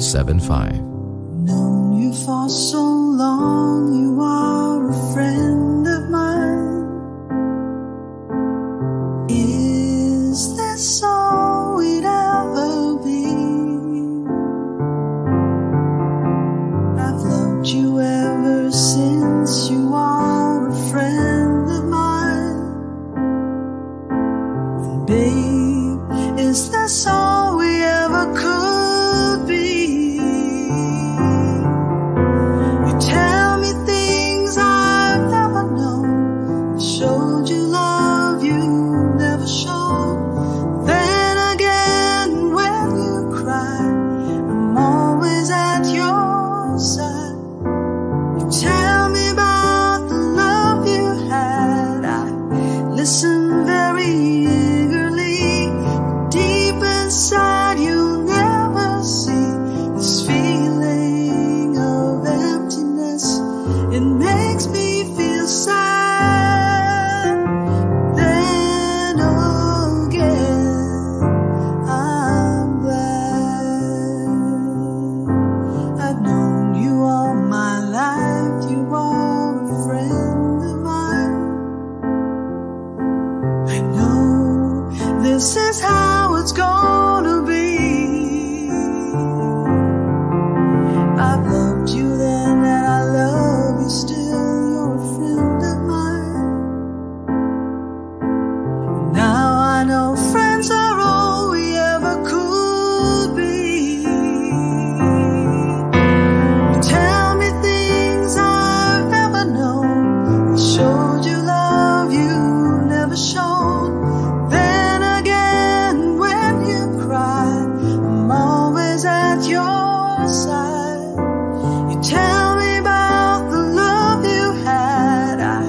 0917-939-0975. Known you for so long, you are a friend of mine. Is this all we'd ever be? I've loved you ever since, you are a friend of mine. And babe, is this all we ever could be? You tell me things I've never known. I showed you love you never showed. Then again, when you cry, I'm always at your side. You tell me about the love you had. I listen very eagerly. Deep inside, you'll never see this feeling of emptiness. It makes me feel sad. Then again, I'm glad. I've known you all my life. You are a friend of mine. I know this is how it's gonna be. I've loved you then and I love you still. You're a friend of mine. Now I know friends are all we ever could be. You tell me things I've never known. I showed you love you never showed. Then again, when you cry, I'm always at your side. You tell me about the love you had. I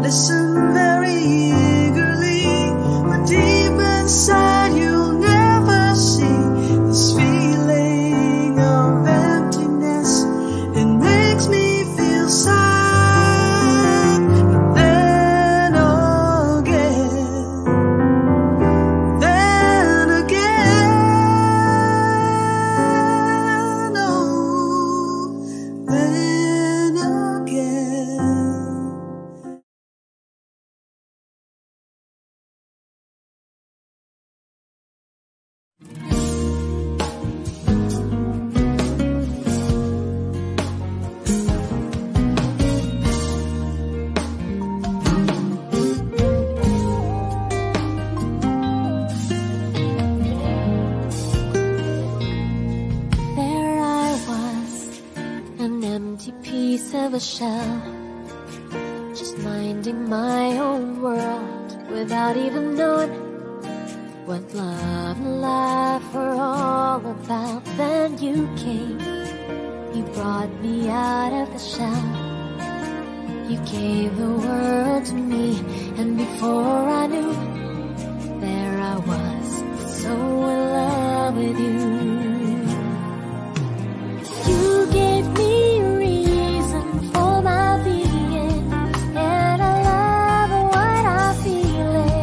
listen very eagerly, but deep inside you'll never see this feeling of emptiness. It makes me feel sad. But then again, oh, then again. There I was, an empty piece of a shell, just minding my own world without even knowing what love and life were all about. Then you came, you brought me out of the shell, you gave the world to me, and before I knew, there I was, so in love with you. You gave me a reason for my being, and I love what I'm feeling.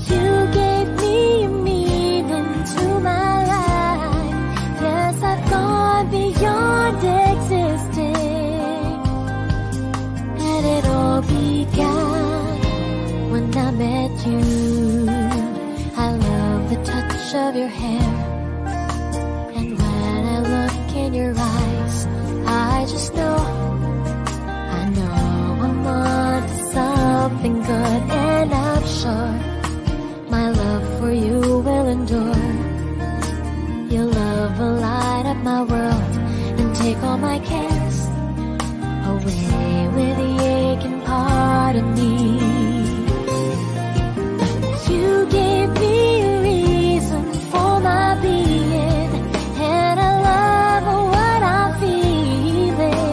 You gave me a meaning to my life. Yes, I've gone beyond existing, and it all began when I met you. I love the touch of your hair, and when I look in your eyes, I just know, I know I'm on to something good, and I'm sure my love for you will endure. Your love will light up my world and take all my cares away with the aching part of me. You gave me a reason for my being, and I love what I'm feeling.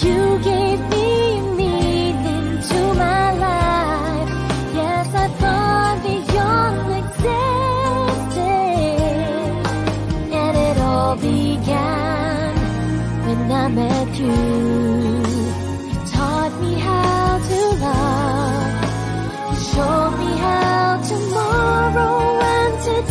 You gave me meaning to my life. Yes, I've gone beyond existing, and it all began when I met you. You taught me how to love, you showed me how tomorrow and today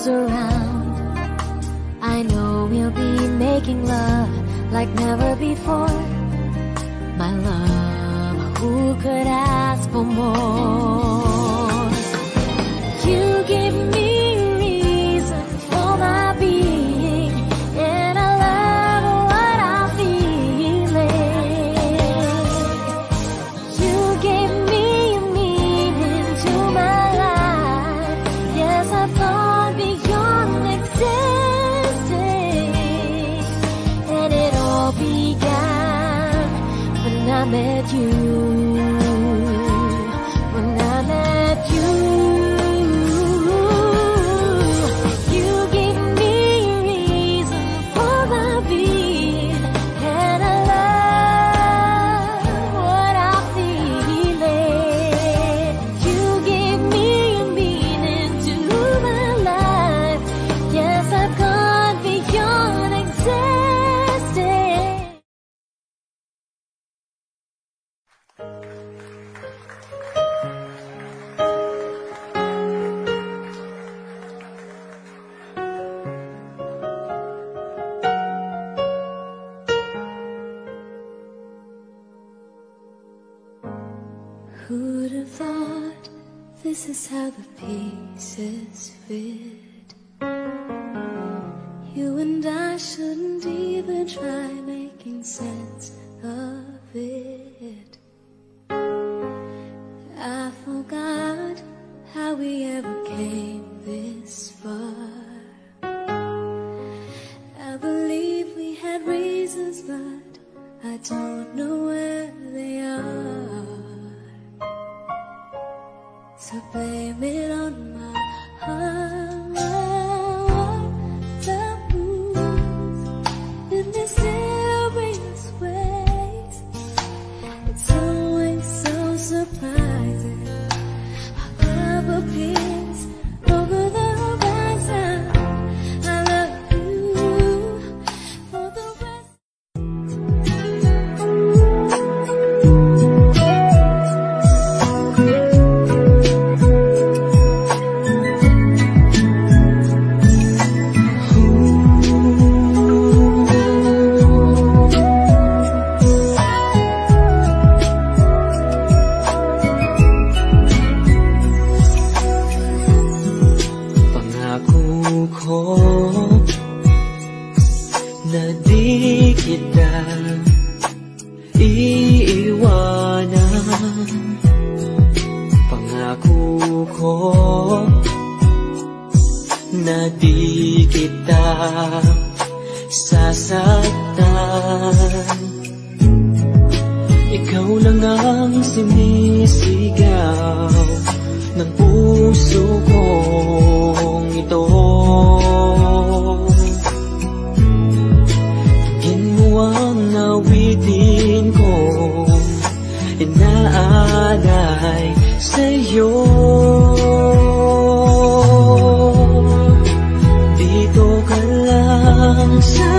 comes around, I know we'll be making love like never before. My love, who could ask for more? You give me reason for my being, and I love what I'm feeling. You gave me a meaning to my life. Yes, I've gone beyond existing, and it all began when I met you. When I met you. Who'd have thought this is how the pieces fit? You and I shouldn't even try making sense of it. I forgot how we ever came this far. I believe we had reasons, but I don't know where they are. So blame it on my heart. The moves in mysterious ways. It's always so surprising how love appears over the horizon. I love you for the rest. Na di kita iiwanan. Pangako ko na di kita sasaktan. Ikaw lang ang sinisigaw ng puso kong ito. Ang awitin ko inaalay sa'yo. Dito ka lang sa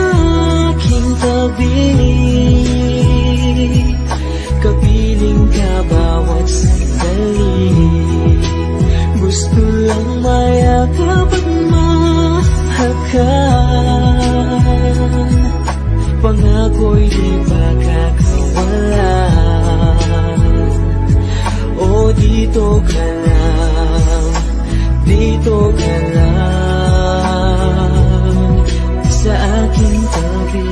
aking tabi, kapiling ka bawat sandali. Gusto lang mayakap at mahakan. Pangako'y di makakawalan. O dito ka lang, dito ka lang sa aking tabi.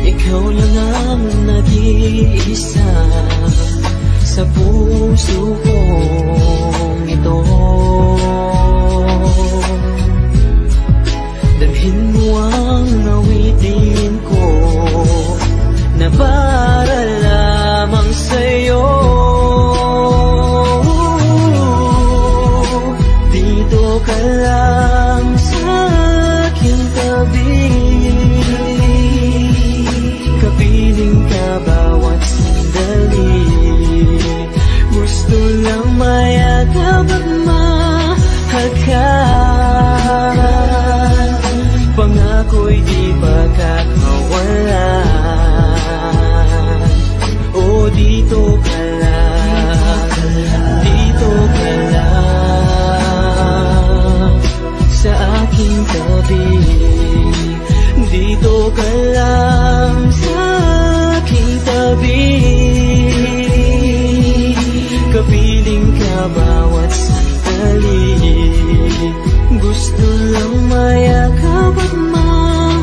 Ikaw lang ang nag-iisa sa puso kong ito. Dalhin mo ang awitin ko na para lamang sa'yo. ako'y di pagkakawalan. O dito ka lang, dito ka lang sa aking tabi. Dito ka lang sa aking tabi. Kapiling ka bawat sandali. Gusto lang mayakap at mahagan.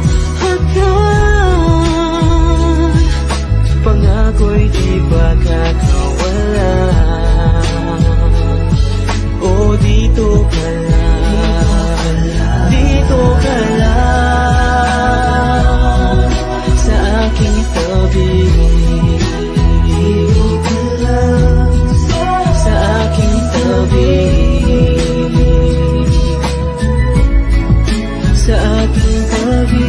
Pangako'y di pagkakawalan. O dito ka lang, dito ka lang sa aking tabi. Dito ka lang sa aking tabi. Sa aking tabi.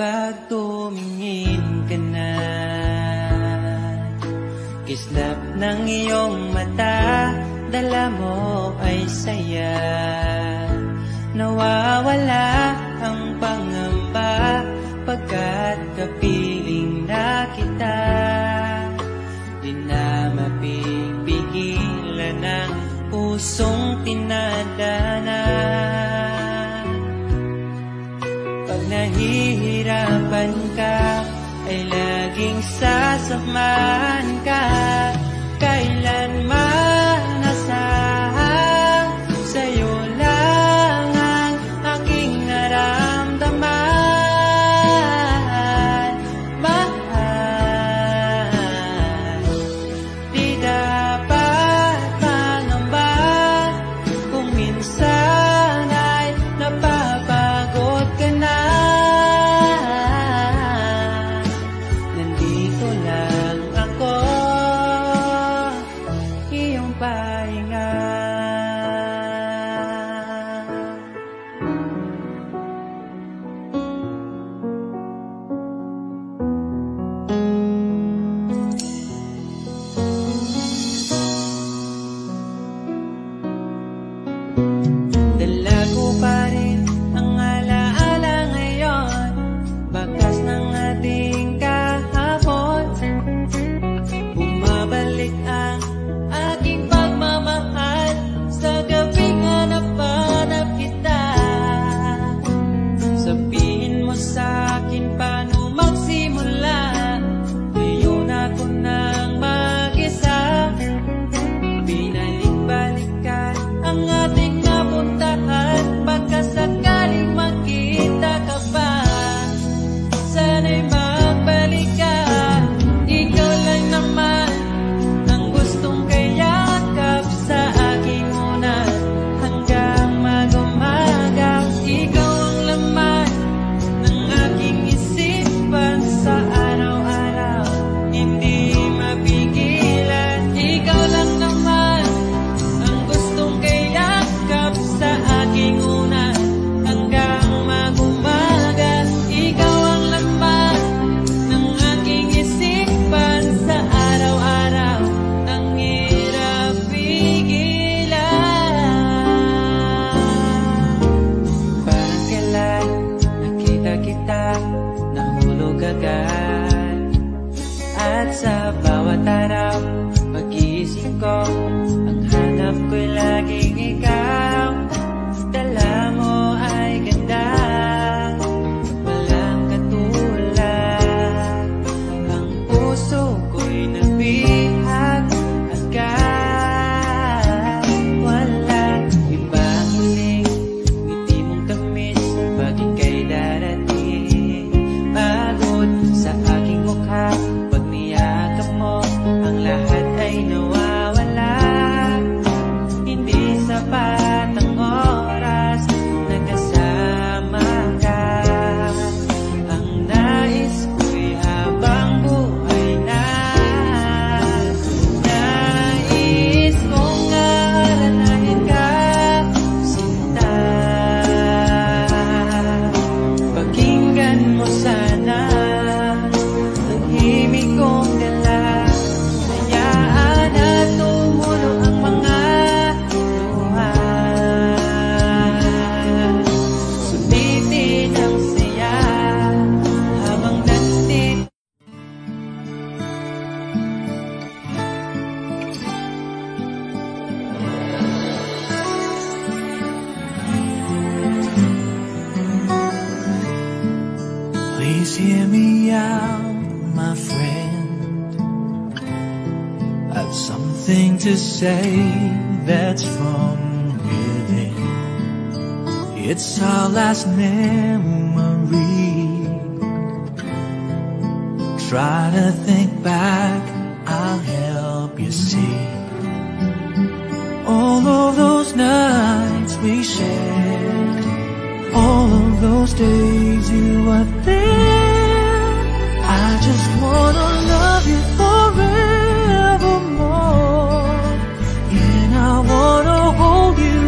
Pag tumingin ka na, kislap ng iyong mata, dala mo ay saya. Nawawala ang pangamba pagkat kapiling na kita. Di na mapipigilan ang pusong tinadana. Pag nahihirapan ka, ay laging sasamahan ka. Kailanman asahan, sa'yo lang ang aking naramdaman. Mahal, di dapat mangamba kung minsan ay napapagod ka na. Nandito lang ako, iyong pahinga. Dala ko pa rin ang alaala ngayon, bakas ng ating kahapon. Bumabalik ang aking pagmamahal sa gabing hanap-hanap kita. Sabihin mo sa'kin paano magsimula, ngayon ako nang mag-isa. Binalik-balikan ang ating napuntahan, pagkasakaling magkita ka pa. Sana'y magbalik ka, ikaw lang naman ang gustong kayakap sa aking una hanggang mag-umaga. Ikaw ang laman ng aking isipan sa araw-araw, hindi mapigilan. Ikaw lang naman ang gustong kayakap sa aking una hanggang mag-umaga. Ikaw ang laman ng aking isipan sa araw-araw, ang hirap pigilan. Parang kailan nakita kita, nahulog agad. At sa bawat araw, pag-iisip ko, ang hanap ko'y laging ikaw. Dala mo ay ganda, walang katulad. Ang puso ko'y nabihag agad. Please hear me out, my friend. I've something to say that's from within. It's our last memory. Try to think back, I'll help you see. All of those nights we shared, all of those days you were there. I just wanna love you forevermore, and I wanna hold you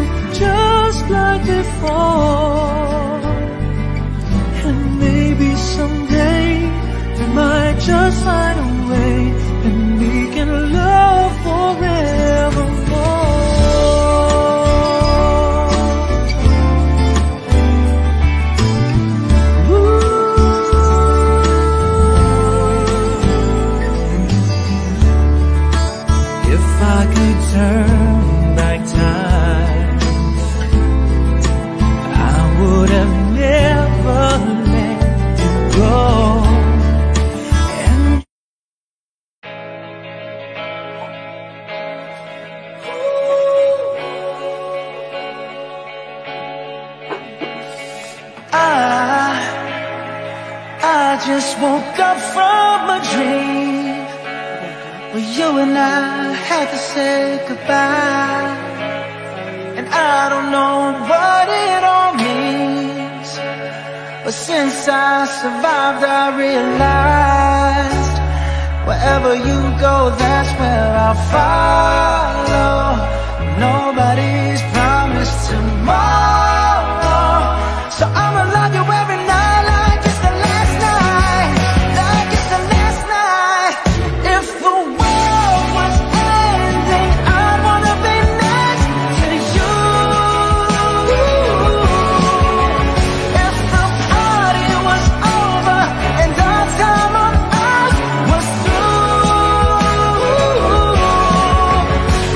just like before. And maybe someday we might just find a way, and we can love forevermore. Turn back time, I would have never let you go. And I just woke up from a dream where you and I had to say goodbye. And I don't know what it all means, but since I survived I realized wherever you go, that's where I'll follow. Nobody's promised tomorrow, so I'ma love you every night like it's the last night, like it's the last night. If the world was ending, I'd wanna be next to you. If the party was over and our time on earth was through,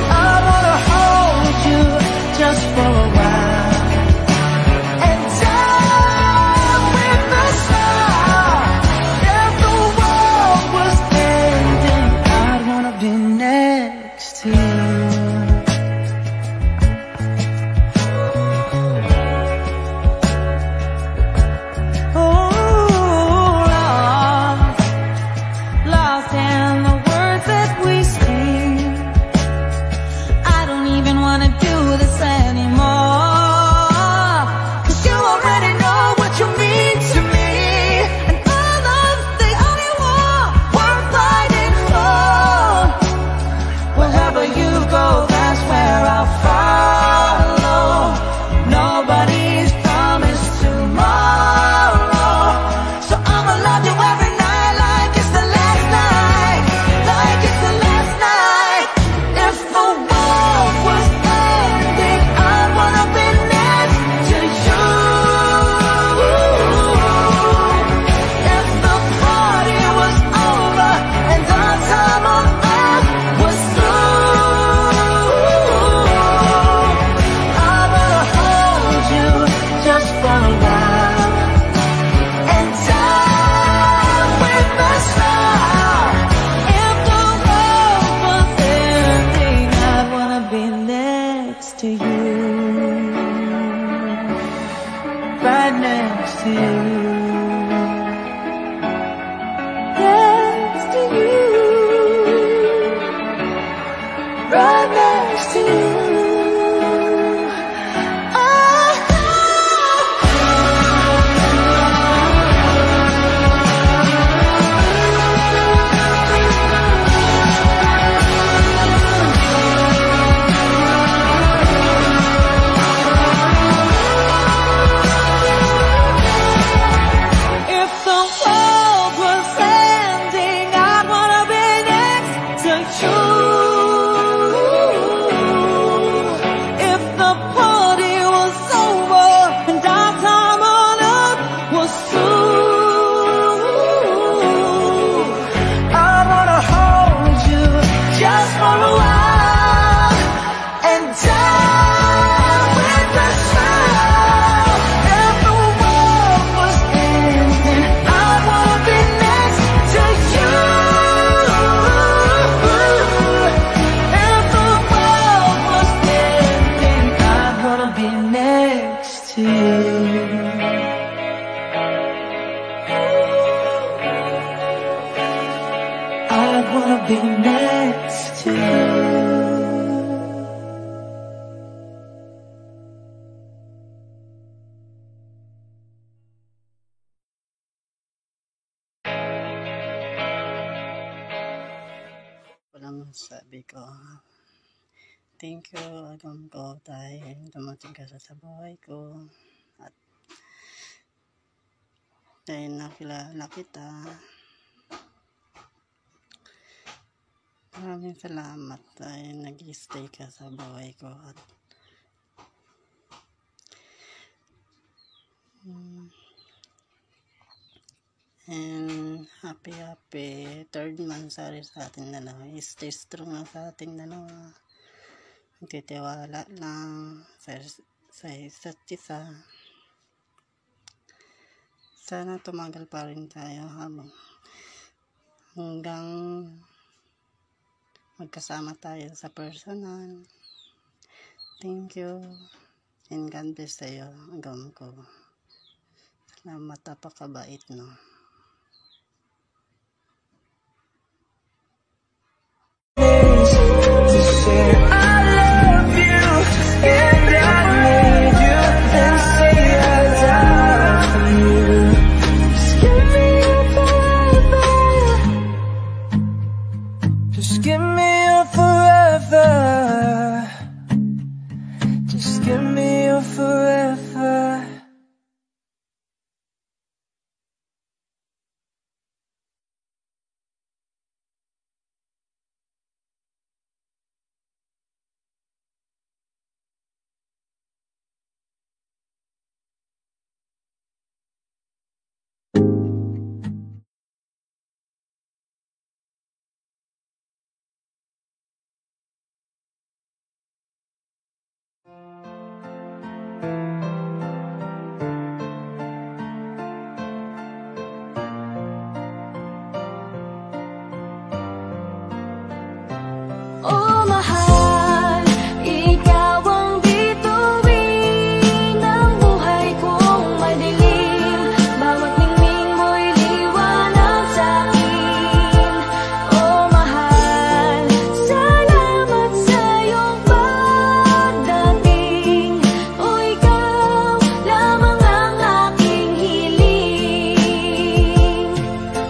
I wanna hold you be next to you. Sabi ko, thank you agam ko dahil dumating ka sa buhay ko at dahil nakilala kita. Maraming salamat dahil nag-stay ka sa buhay ko at and happy third month sorry sa ating dalawa. Stay strong lang sa ating dalawa, magtitiwala lang sa isa't isa. Sana tumagal pa rin tayo hanggang magkasama tayo sa personal. Thank you and God bless sa'yo agam ko. Salamat, napakabait no. Just give me your forever. Just give me your forever. Oh mahal, ikaw ang bituin ng buhay kong madilim. Bawat ningning mo'y liwanag sa'kin. Oh mahal, salamat sa iyong pagdating. Oh ikaw lamang ang aking hiling.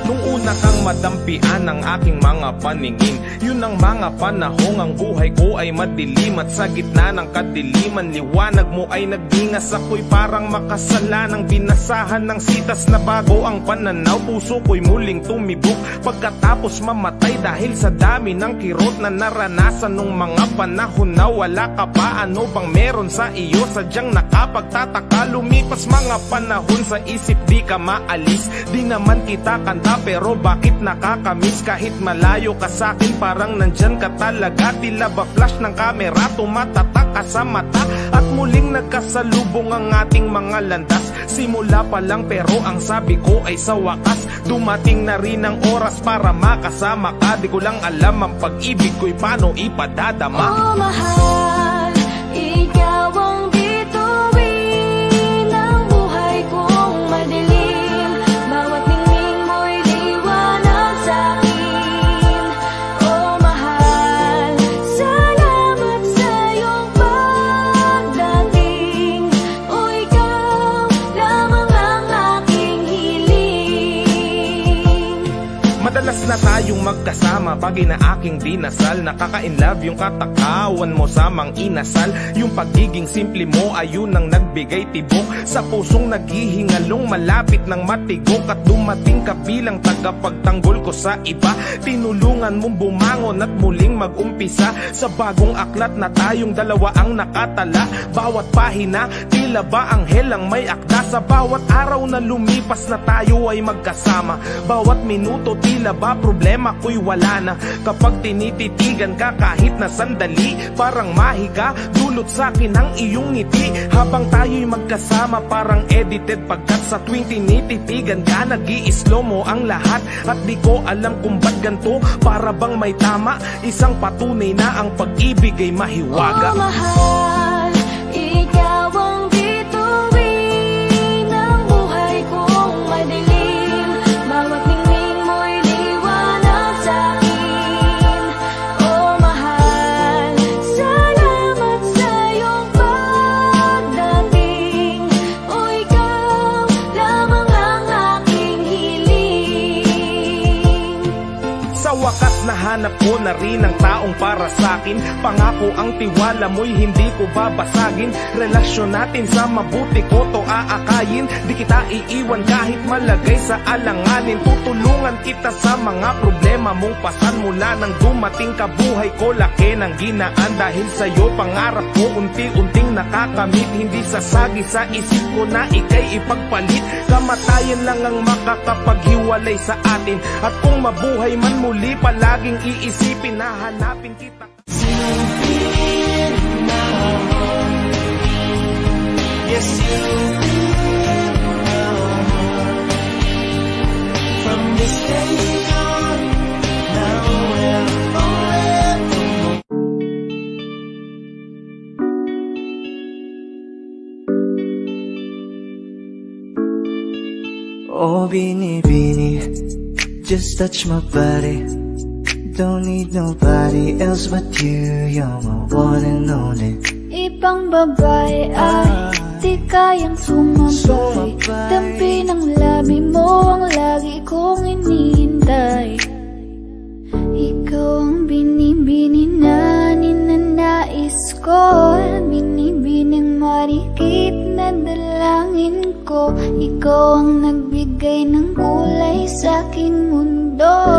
Nung una kang madampian ng aking mga paningin, yun ang mga panahong ang buhay ko ay madilim. At sa gitna ng kadiliman, liwanag mo ay nagdingas. Ako'y parang makasalanang binasahan ng sitas na bago ang pananaw. Puso ko'y muling tumibok pagkatapos mamatay dahil sa dami ng kirot na naranasan nung mga panahon na wala ka pa. Ano bang meron sa iyo? Sadyang nakapagtataka. Lumipas mga panahon sa isip di ka maalis. Di naman kita kanta pero bakit nakakamiss? Kahit malayo ka sa'kin parang nandyan ka talaga. Tila ba flash ng kamera, tumatatak ka sa mata. At muling nagkasalubong ang ating mga landas. Simula pa lang pero ang sabi ko ay sa wakas dumating na rin ang oras para makasama ka. Di ko lang alam ang pag-ibig ko'y paano ipadadama. Oh mahal, ikaw ang bituin ng buhay kong madilim. Bawat ningning mo'y liwanag sa'kin. Oh mahal, salamat sa iyong pagdating. Oh ikaw lamang ang aking hiling. Madalas na tayong magkasama, bagay na aking dinasal. Nakaka-inlove yung katakawan mo sa mang inasal. Yung pagiging simple mo ayun ang nagbigay tibok sa pusong naghihingalong malapit ng matigok. At dumating ka bilang tagapagtanggol ko sa iba. Tinulungan mong bumangon at muling mag-umpisa sa bagong aklat na tayong dalawa ang nakatala. Bawat pahina tila ba anghel ang may akda. Sa bawat araw na lumipas na tayo ay magkasama. Bawat minuto tila ba problema ko'y wala na. Kapag tinititigan ka kahit na sandali, parang mahiga dulot sa'kin ang iyong ngiti. Habang tayo'y magkasama parang edited, pagkat sa tuwing tinititigan ka nag-i-slow mo ang lahat. At di ko alam kung ba't ganito, para bang may tama, isang patunay na ang pag-ibig ay mahiwaga. Oh mahal, ikaw ang bituin ng buhay kong madilim. Bawat ningning mo'y liwanag sa'kin. Nahanap ko na rin ang taong para sa'kin. Pangako ang tiwala mo'y hindi ko babasagin. Relasyon natin sa mabuti ko to aakayin. Di kita iiwan kahit malagay sa alanganin. Tutulungan kita sa mga problema mong pasan. Mula nang dumating ka buhay ko, laki ng ginaan. Dahil sa'yo pangarap ko unti-unting nakakamit. Hindi sasagi sa isip ko na ika'y ipagpalit. Kamatayan lang ang makakapaghiwalay sa atin. At kung mabuhay man muli, palaging iisipin na hanapin kita. Yes, you'll be from this day on. Now and forevermore. Oh, Bini, Bini, just touch my body. Don't need nobody else but you. You're my one and only. Ibang babae ay di kayang sumabay. Dampi ng labi mo ang lagi kong inihintay. Ikaw ang binibini na ninanais ko. Binibining marikit na dalangin ko. Ikaw ang nagbigay ng kulay sa aking mundo.